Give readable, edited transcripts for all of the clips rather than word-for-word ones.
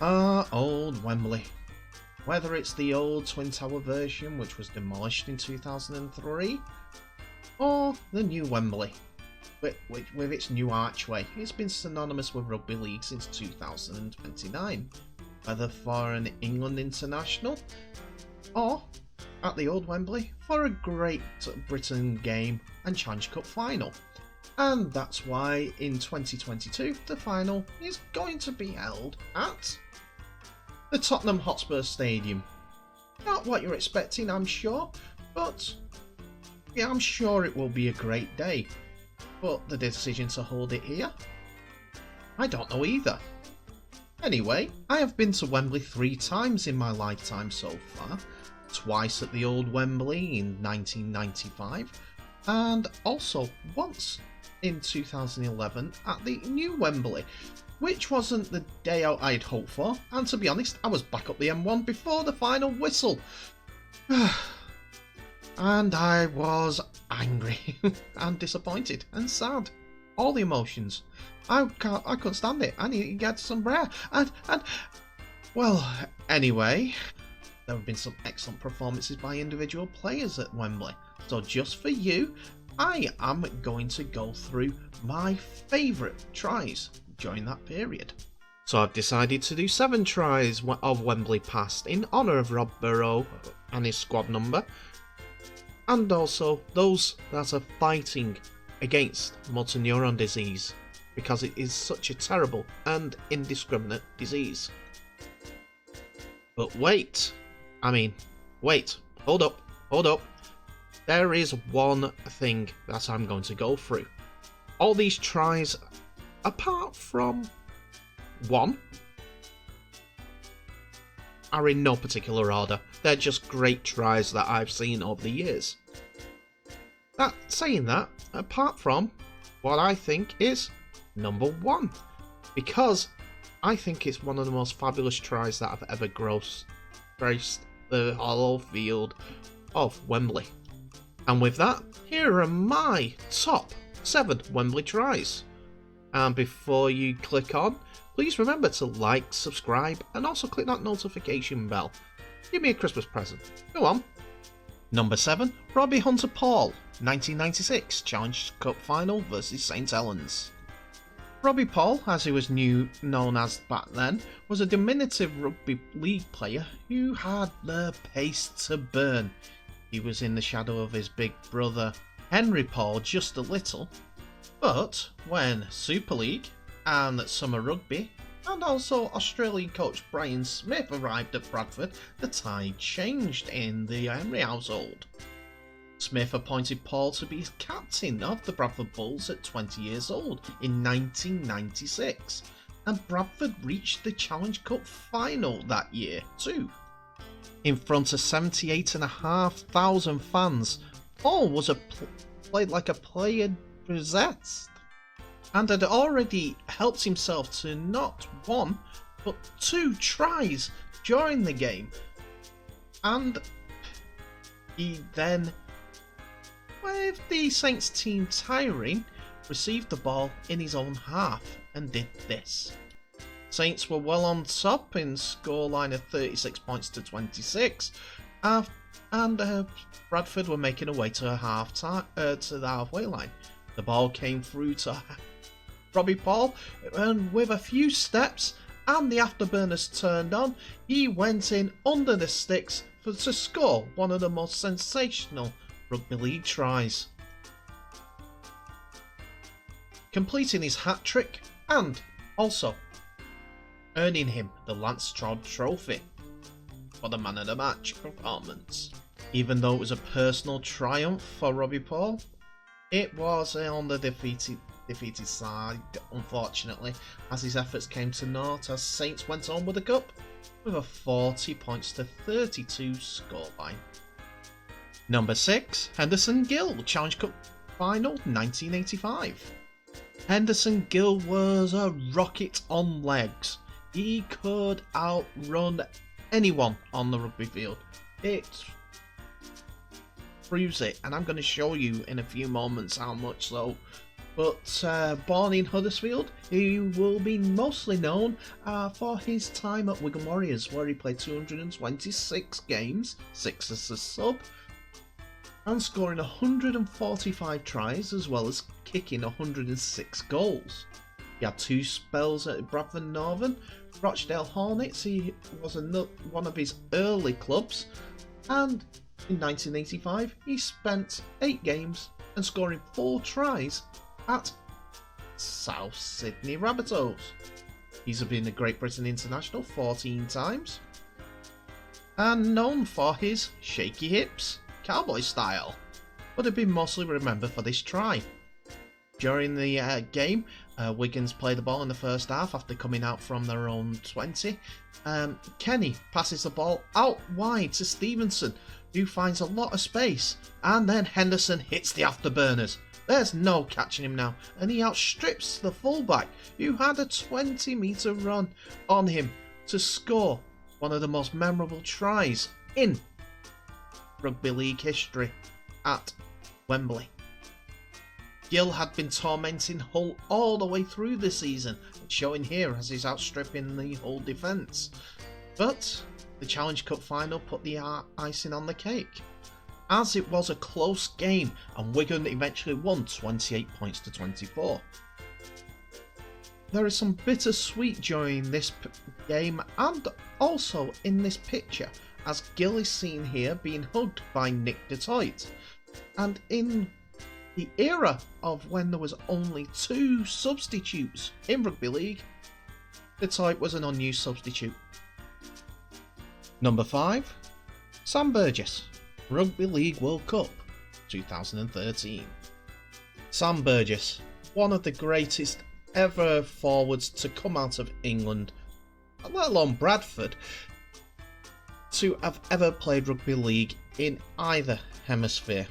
Old Wembley. Whether it's the old Twin Tower version, which was demolished in 2003, or the new Wembley, with its new archway, it's been synonymous with rugby league since 2029. Whether for an England international, or at the old Wembley for a Great Britain game and Challenge Cup final. And that's why in 2022 the final is going to be held at the Tottenham Hotspur Stadium. Not what you're expecting, I'm sure, but yeah, I'm sure it will be a great day. But the decision to hold it here, I don't know either. Anyway, I have been to Wembley 3 times in my lifetime so far. Twice at the old Wembley in 1995, and also once in 2011 at the new Wembley, which wasn't the day out I'd hoped for, and to be honest, I was back up the M1 before the final whistle. And I was angry and disappointed and sad. All the emotions. I couldn't stand it. I needed to get some breath. And well, anyway, there have been some excellent performances by individual players at Wembley. So just for you, I am going to go through my favourite tries during that period. So I've decided to do 7 tries of Wembley past in honour of Rob Burrow and his squad number, and also those that are fighting against motor neuron disease, because it is such a terrible and indiscriminate disease. But wait, hold up. There is one thing that I'm going to go through. All these tries, apart from one, are in no particular order. They're just great tries that I've seen over the years. Saying that, apart from what I think is number 1, because I think it's one of the most fabulous tries that have ever graced the hollow field of Wembley. And with that, here are my top 7 Wembley tries. And before you click on, please remember to like, subscribe, and also click that notification bell. Give me a Christmas present. Go on. Number 7, Robbie Hunter Paul, 1996 Challenge Cup Final versus St Helens. Robbie Paul, as he was known as back then, was a diminutive rugby league player who had the pace to burn. He was in the shadow of his big brother Henry Paul just a little, but when Super League and Summer Rugby and also Australian coach Brian Smith arrived at Bradford, the tide changed in the Henry household. Smith appointed Paul to be captain of the Bradford Bulls at 20 years old in 1996, and Bradford reached the Challenge Cup final that year too. In front of 78,500 fans, Paul was played like a player possessed, and had already helped himself to not 1 but 2 tries during the game. And he then, with the Saints team tiring, received the ball in his own half and did this. Saints were well on top in scoreline of 36 points to 26, and Bradford were making a way to the halfway line. The ball came through to Robbie Paul, and with a few steps and the afterburners turned on, he went in under the sticks to score one of the most sensational rugby league tries, completing his hat-trick and also earning him the Lance Trod Trophy for the Man of the Match performance. Even though it was a personal triumph for Robbie Paul, it was on the defeated side, unfortunately, as his efforts came to naught as Saints went on with the cup with a 40 points to 32 scoreline. Number 6, Henderson Gill, Challenge Cup Final 1985. Henderson Gill was a rocket on legs. He could outrun anyone on the rugby field. It proves it, and I'm going to show you in a few moments how much so. But born in Huddersfield, he will be mostly known for his time at Wigan Warriors, where he played 226 games, 6 as a sub, and scoring 145 tries, as well as kicking 106 goals. He had 2 spells at Bradford Northern, Rochdale Hornets. He was one of his early clubs, and in 1985 he spent 8 games and scoring 4 tries at South Sydney Rabbitohs. He's been a Great Britain international 14 times and known for his shaky hips, cowboy style, but have been mostly remembered for this try. During the game, Wiggins played the ball in the first half after coming out from their own 20. Kenny passes the ball out wide to Stevenson, who finds a lot of space, and then Henderson hits the afterburners. There's no catching him now, and he outstrips the fullback, who had a 20-metre run on him to score one of the most memorable tries in rugby league history at Wembley. Gill had been tormenting Hull all the way through the season, showing here as he's outstripping the Hull defence. But the Challenge Cup final put the icing on the cake, as it was a close game and Wigan eventually won 28 points to 24. There is some bittersweet during this game and also in this picture, as Gill is seen here being hugged by Nick Detroit. And in the era of when there was only 2 substitutes in rugby league, Detroit was an unused substitute. Number 5, Sam Burgess, Rugby League World Cup 2013. Sam Burgess, one of the greatest ever forwards to come out of England, let alone Bradford, to have ever played rugby league in either hemisphere.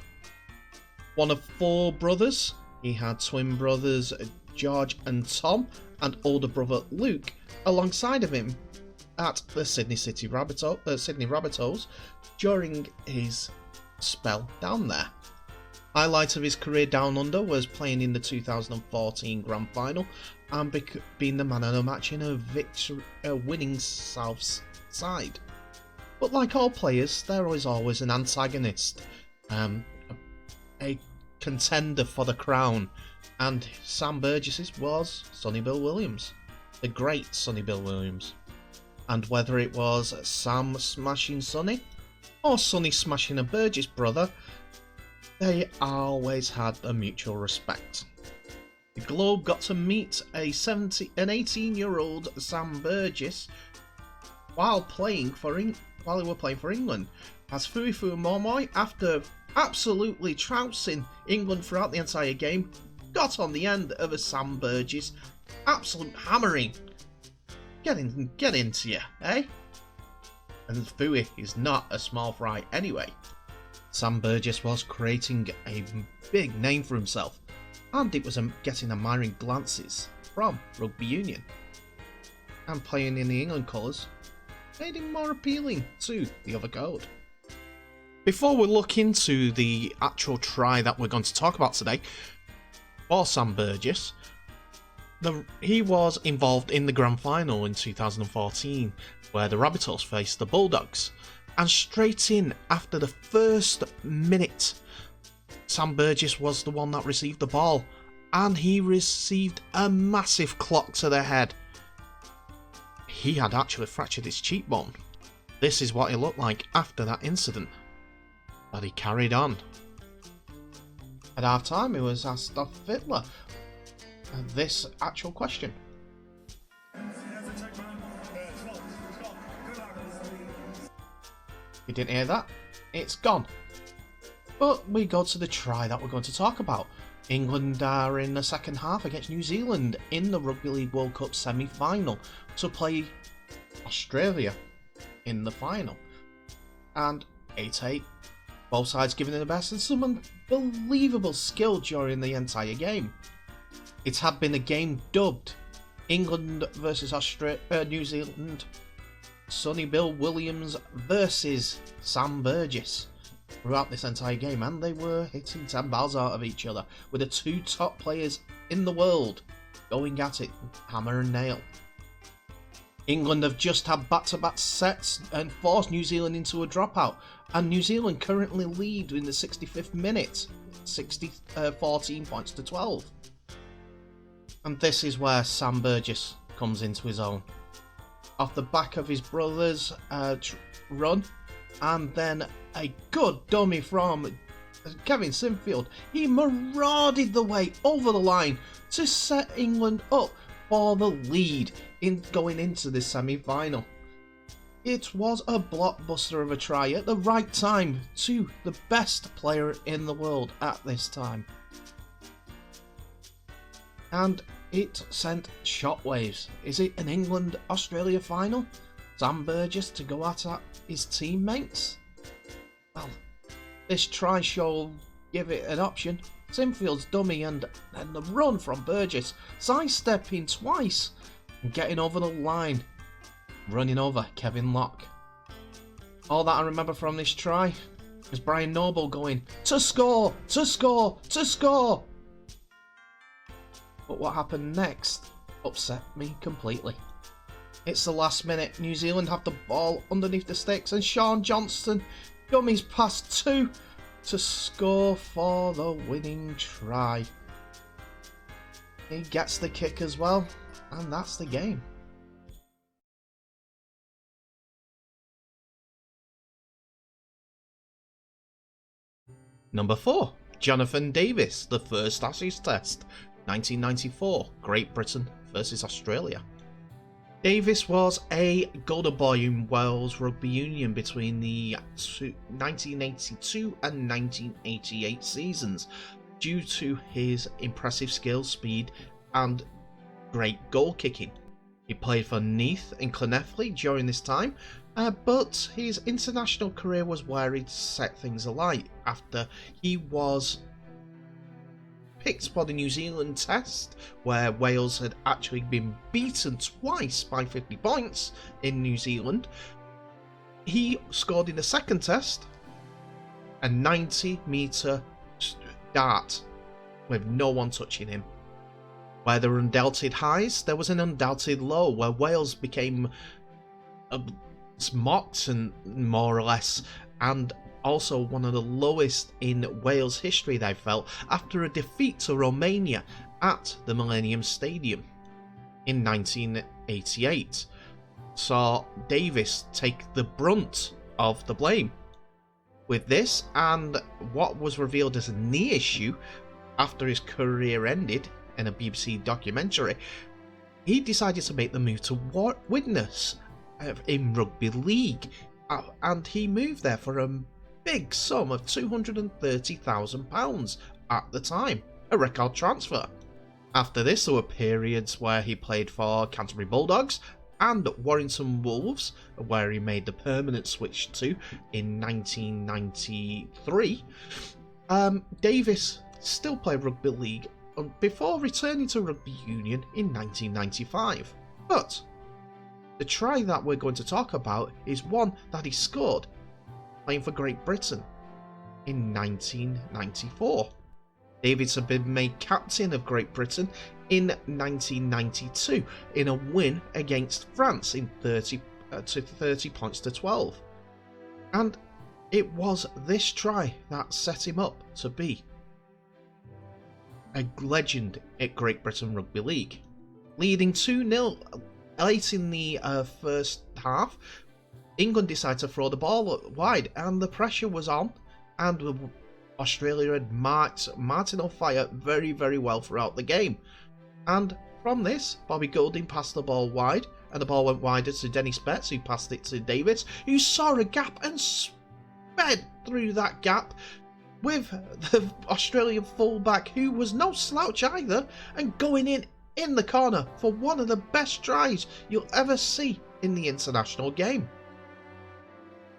One of 4 brothers, he had twin brothers George and Tom, and older brother Luke alongside of him at the Sydney Rabbitohs during his spell down there. Highlight of his career down under was playing in the 2014 Grand Final and being the man of the match in a winning South side. But like all players, there is always an antagonist, a contender for the crown, and Sam Burgess's was Sonny Bill Williams, the great Sonny Bill Williams. And whether it was Sam smashing Sonny or Sonny smashing a Burgess brother, they always had a mutual respect. The Globe got to meet an 18-year-old Sam Burgess while he were playing for England, as Fuifu Momoy, after absolutely trouncing England throughout the entire game, got on the end of a Sam Burgess absolute hammering. Get into you, eh? And Fui is not a small fry anyway. Sam Burgess was creating a big name for himself, and it was getting admiring glances from rugby union. And playing in the England colours made him more appealing to the other code. Before we look into the actual try that we're going to talk about today, for Sam Burgess, he was involved in the Grand Final in 2014, where the Rabbitohs faced the Bulldogs. And straight in after the first minute, Sam Burgess was the one that received the ball, and he received a massive clock to the head. He had actually fractured his cheekbone. This is what he looked like after that incident. But he carried on. At half time, he was asked off Fittler this actual question. You didn't hear that? It's gone. But we go to the try that we're going to talk about. England are in the second half against New Zealand in the Rugby League World Cup semi-final to play Australia in the final. And 8-8, both sides giving it the best, and some unbelievable skill during the entire game. It had been a game dubbed England versus New Zealand, Sonny Bill Williams versus Sam Burgess. throughout this entire game, and they were hitting 10 balls out of each other, with the two top players in the world going at it, hammer and nail. England have just had back-to-back sets and forced New Zealand into a dropout, and New Zealand currently lead in the 65th minute, 14 points to 12. And this is where Sam Burgess comes into his own. Off the back of his brother's run, and then a good dummy from Kevin Sinfield. He marauded the way over the line to set England up for the lead in going into the semi-final. It was a blockbuster of a try at the right time to the best player in the world at this time. And it sent shockwaves. Is it an England-Australia final? Sam Burgess to go at his teammates? Well, this try shall give it an option. Sinfield's dummy and the run from Burgess, sidestepping twice and getting over the line, running over Kevin Locke. All that I remember from this try was Brian Noble going, to score, to score, to score! But what happened next upset me completely. It's the last minute, New Zealand have the ball underneath the sticks and Sean Johnston dummies past two to score for the winning try. He gets the kick as well, and that's the game. Number 4, Jonathan Davies, the first Ashes Test, 1994, Great Britain versus Australia. Davies was a golden boy in Wales Rugby Union between the 1982 and 1988 seasons due to his impressive skill, speed and great goal kicking. He played for Neath and Llanelli during this time, but his international career was where he set things alight after he was picked for the New Zealand Test, where Wales had actually been beaten twice by 50 points in New Zealand. He scored in the second Test a 90-metre dart with no one touching him. Where there were undoubted highs, there was an undoubted low, where Wales became mocked and more or less, and also one of the lowest in Wales history, they felt, after a defeat to Romania at the Millennium Stadium in 1988. Saw Davies take the brunt of the blame. With this and what was revealed as a knee issue after his career ended in a BBC documentary, he decided to make the move to Widnes in Rugby League, and he moved there for a big sum of £230,000 at the time, a record transfer. After this, there were periods where he played for Canterbury Bulldogs and Warrington Wolves, where he made the permanent switch to in 1993. Davies still played Rugby League before returning to Rugby Union in 1995. But the try that we're going to talk about is one that he scored playing for Great Britain in 1994. Davies had been made captain of Great Britain in 1992 in a win against France in 30 points to 12. And it was this try that set him up to be a legend at Great Britain Rugby League. Leading 2-0 late in the first half, England decided to throw the ball wide, and the pressure was on, and Australia had marked Martin O'Fire very, very well throughout the game. And from this, Bobby Goulding passed the ball wide, and the ball went wider to Dennis Betts, who passed it to Davies, who saw a gap and sped through that gap with the Australian fullback, who was no slouch either, and going in the corner for one of the best tries you'll ever see in the international game.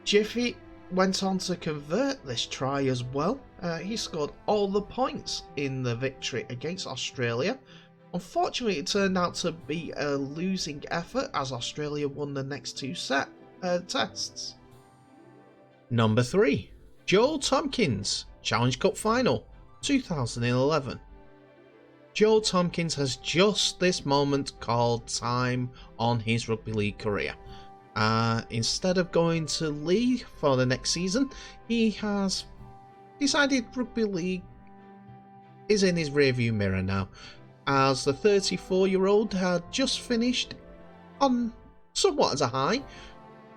Jiffy went on to convert this try as well. He scored all the points in the victory against Australia. Unfortunately, it turned out to be a losing effort as Australia won the next two tests. Number 3, Joelmpkins Challenge Cup Final 2011. Joelmpkins has just this moment called time on his rugby league career. Instead of going to League for the next season, he has decided rugby league is in his rearview mirror now, as the 34-year-old had just finished on somewhat as a high,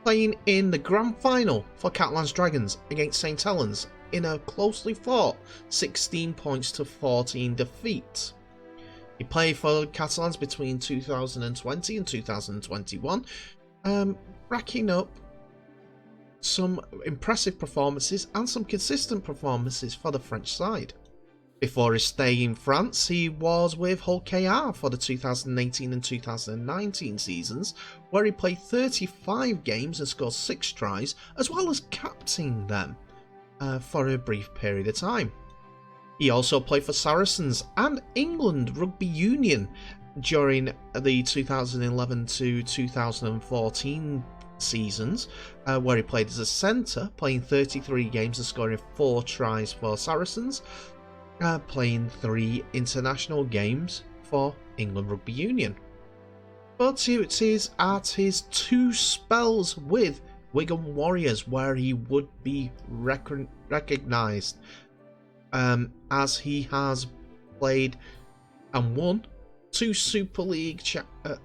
playing in the grand final for Catalan's Dragons against St Helens in a closely fought 16 points to 14 defeat. He played for Catalans between 2020 and 2021, racking up some impressive performances and some consistent performances for the French side. Before his stay in France, he was with Hull KR for the 2018 and 2019 seasons, where he played 35 games and scored 6 tries, as well as captaining them for a brief period of time. He also played for Saracens and England Rugby Union during the 2011 to 2014 seasons, where he played as a centre, playing 33 games and scoring 4 tries for Saracens, playing 3 international games for England Rugby Union. But it is at his 2 spells with Wigan Warriors where he would be recognised, as he has played and won 2 Super League Super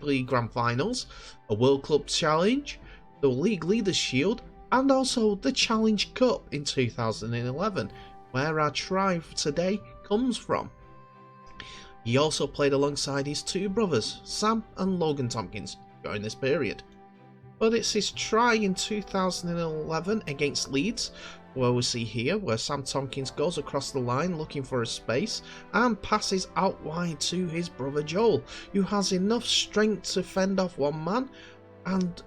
League Grand Finals, a World Club Challenge, the League Leaders Shield, and also the Challenge Cup in 2011, where our try today comes from. He also played alongside his 2 brothers, Sam and Logan Tompkins, during this period. But it's his try in 2011 against Leeds, where we see here where Sam Tompkins goes across the line looking for a space and passes out wide to his brother Joel, who has enough strength to fend off one man and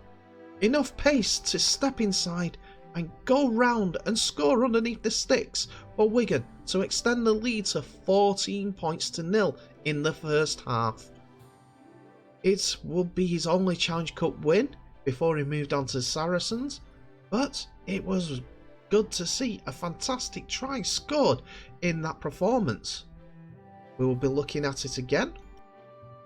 enough pace to step inside and go round and score underneath the sticks for Wigan to extend the lead to 14 points to 0 in the first half. It would be his only Challenge Cup win before he moved on to Saracens, but it was good to see a fantastic try scored in that performance. We will be looking at it again.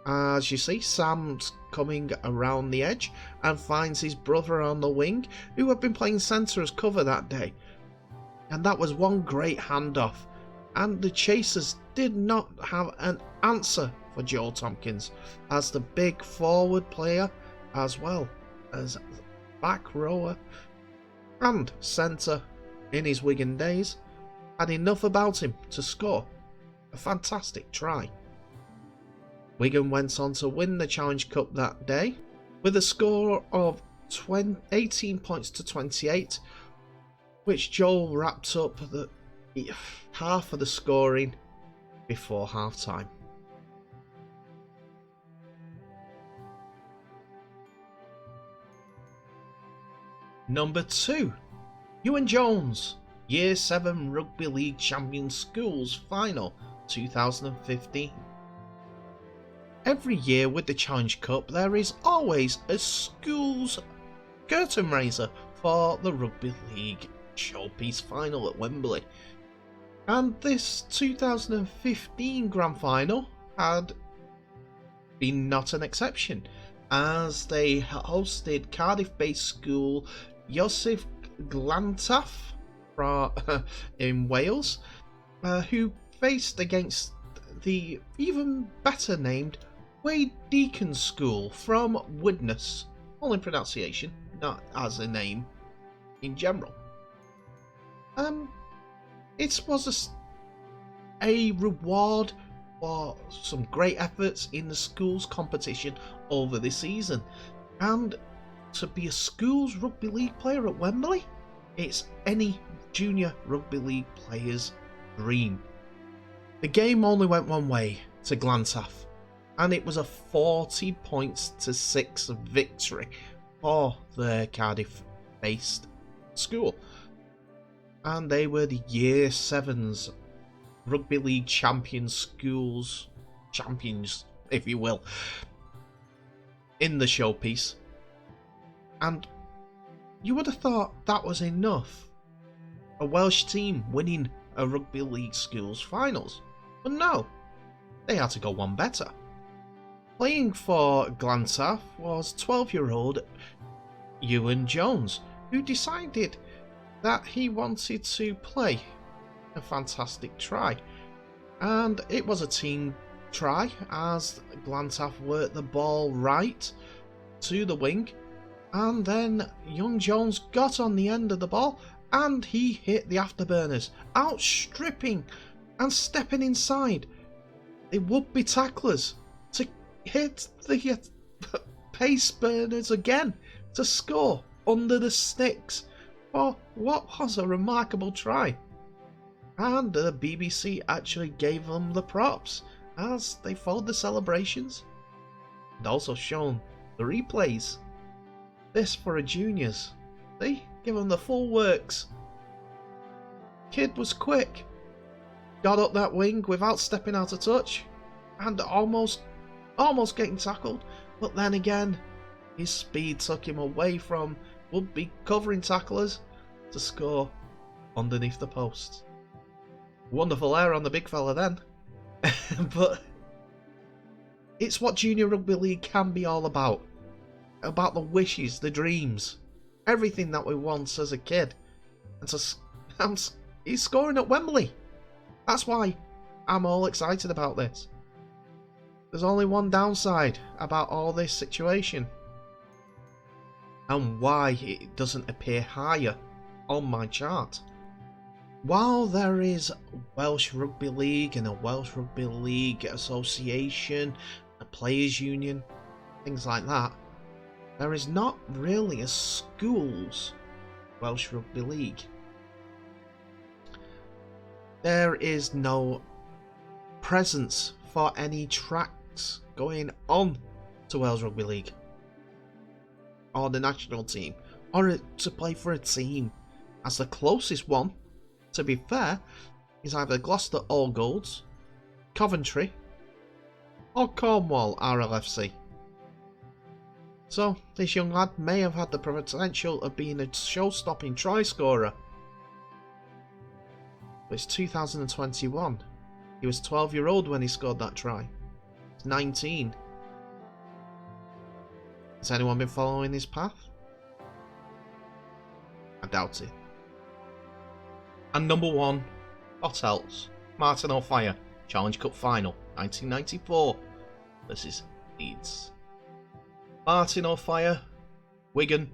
As you see, Sam's coming around the edge and finds his brother on the wing, who had been playing centre as cover that day. And that was one great handoff, and the chasers did not have an answer for Joelmpkins, as the big forward player, as well as back rower and centre in his Wigan days, had enough about him to score a fantastic try. Wigan went on to win the Challenge Cup that day with a score of 18 points to 28, which Joel wrapped up the half of the scoring before half time. Number 2, Ewan Jones, Year 7 Rugby League Champions Schools Final 2015. Every year with the Challenge Cup, there is always a schools curtain raiser for the Rugby League Showpiece Final at Wembley. And this 2015 Grand Final had been not an exception, as they hosted Cardiff-based school Joseph Glantaf in Wales, who faced against the even better named Wade Deacon School from Widnes, all in pronunciation, not as a name in general. It was a reward for some great efforts in the schools competition over the season, and to be a schools rugby league player at Wembley, it's any junior rugby league player's dream. The game only went one way to Glantaf, and it was a 40 points to 6 victory for the Cardiff-based school. And they were the Year 7's Rugby League champions, if you will, in the showpiece. And You would have thought that was enough. A Welsh team winning a rugby league schools finals. But no, they had to go one better. Playing for Glantaf was 12-year-old Ewan Jones, who decided that he wanted to play a fantastic try. And it was a team try as Glantaf worked the ball right to the wing, and then young Jones got on the end of the ball and he hit the afterburners, outstripping and stepping inside the would-be tacklers to hit the pace burners again to score under the sticks for what was a remarkable try. And the BBC actually gave them the props as they followed the celebrations and also shown the replays. This for a juniors. They give him the full works. Kid was quick, got up that wing without stepping out of touch and almost getting tackled, but then again his speed took him away from would-be covering tacklers to score underneath the post. Wonderful air on the big fella then. But it's what Junior Rugby League can be all about. About the wishes, the dreams, everything that we want as a kid. And he's scoring at Wembley. That's why I'm all excited about this. There's only one downside about all this situation, and why it doesn't appear higher on my chart. While there is Welsh Rugby League and a Welsh Rugby League Association, a Players Union, things like that, there is not really a schools Welsh Rugby League. There is no presence for any tracks going on to Wales Rugby League or the national team or to play for a team, as the closest one, to be fair, is either Gloucester All Golds, Coventry or Cornwall RLFC. So this young lad may have had the potential of being a show-stopping try scorer. But it's 2021. He was 12-year-old when he scored that try. He's 19. Has anyone been following his path? I doubt it. And number 1, Hotels. Martin O'Fire, Challenge Cup Final, 1994 versus Leeds. Martin O'Fire, Wigan,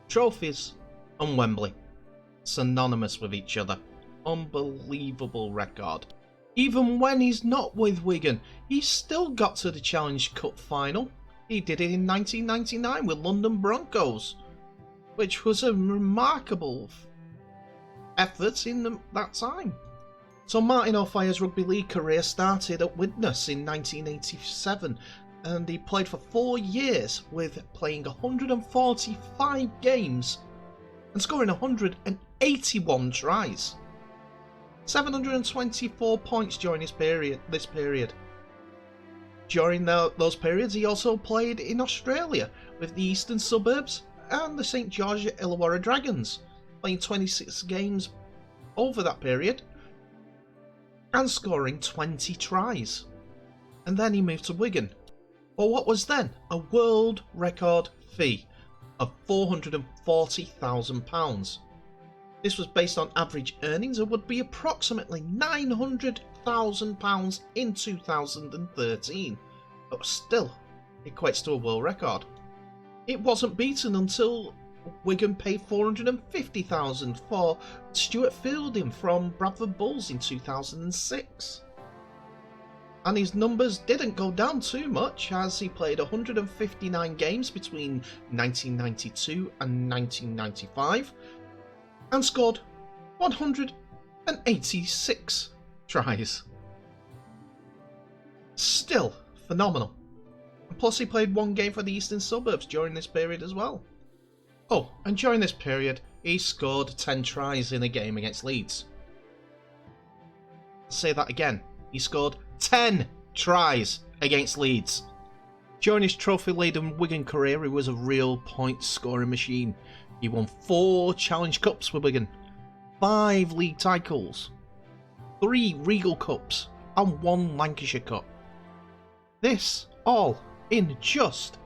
trophies, and Wembley. Synonymous with each other. Unbelievable record. Even when he's not with Wigan, he's still got to the Challenge Cup Final. He did it in 1999 with London Broncos, which was a remarkable effort in that time. So Martin O'Fire's rugby league career started at Widnes in 1987, and he played for 4 years, with playing 145 games and scoring 181 tries. 724 points during this period. During those periods, he also played in Australia with the Eastern Suburbs and the St George Illawarra Dragons, playing 26 games over that period and scoring 20 tries. And then he moved to Wigan for what was then a world record fee of £440,000. This was based on average earnings and would be approximately £900,000 in 2013, but still equates to a world record. It wasn't beaten until Wigan paid £450,000 for Stuart Fielding from Bradford Bulls in 2006. And his numbers didn't go down too much, as he played 159 games between 1992 and 1995 and scored 186 tries. Still phenomenal. And plus he played 1 game for the Eastern Suburbs during this period as well. Oh, and during this period he scored 10 tries in a game against Leeds. I'll say that again. He scored 10 tries against Leeds. During his trophy-laden Wigan career, he was a real point-scoring machine, He won 4 Challenge Cups with Wigan, 5 league titles, 3 Regal Cups, and 1 Lancashire Cup. This all in just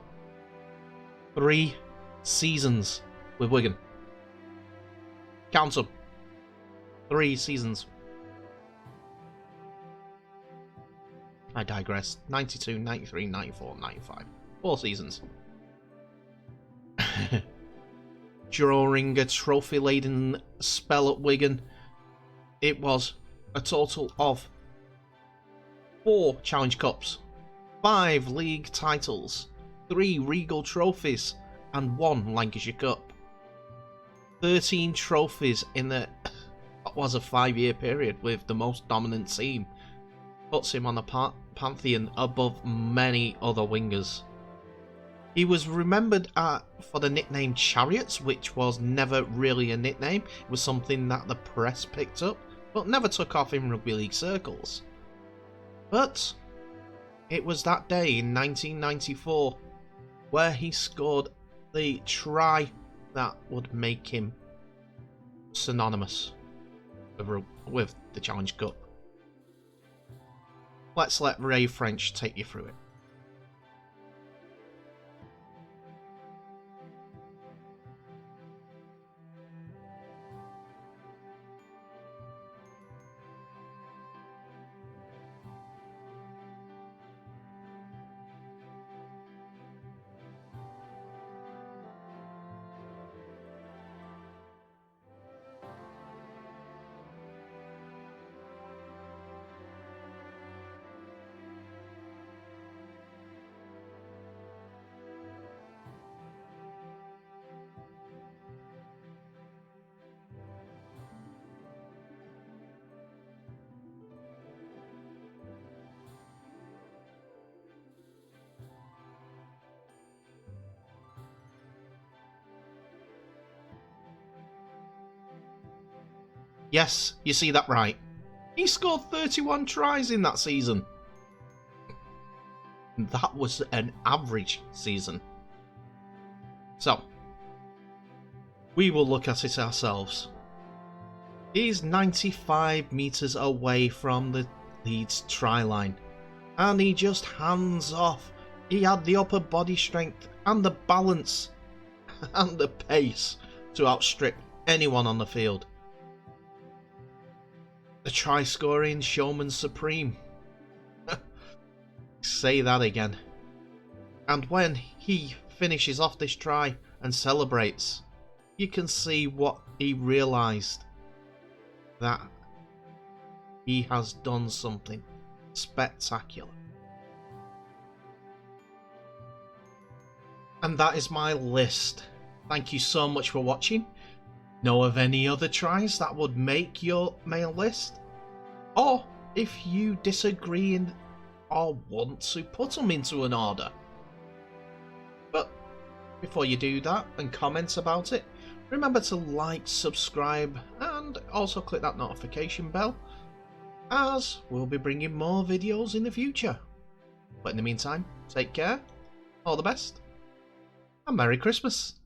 3 seasons with Wigan. Count them. 3 seasons. I digress. 92, 93, 94, 95. 4 seasons. During a trophy-laden spell at Wigan, it was a total of 4 Challenge Cups, 5 league titles, 3 Regal trophies, and 1 Lancashire Cup. 13 trophies in the what was a 5-year period with the most dominant team. Puts him on the pantheon above many other wingers. He was remembered for the nickname Chariots, which was never really a nickname. It was something that the press picked up, but never took off in rugby league circles. But it was that day in 1994 where he scored the try that would make him synonymous with the Challenge Cup. Let's let Ray French take you through it. Yes, you see that right. He scored 31 tries in that season. That was an average season. So, we will look at it ourselves. He's 95 metres away from the Leeds try line, and he just hands off. He had the upper body strength and the balance and the pace to outstrip anyone on the field. The try-scoring showman supreme. Say that again. And when he finishes off this try and celebrates, you can see what he realised. That he has done something spectacular. And that is my list. Thank you so much for watching. Know of any other tries that would make your male list? Or if you disagree or want to put them into an order. But before you do that and comment about it, remember to like, subscribe, and also click that notification bell, as we'll be bringing more videos in the future. But in the meantime, take care, all the best, and Merry Christmas!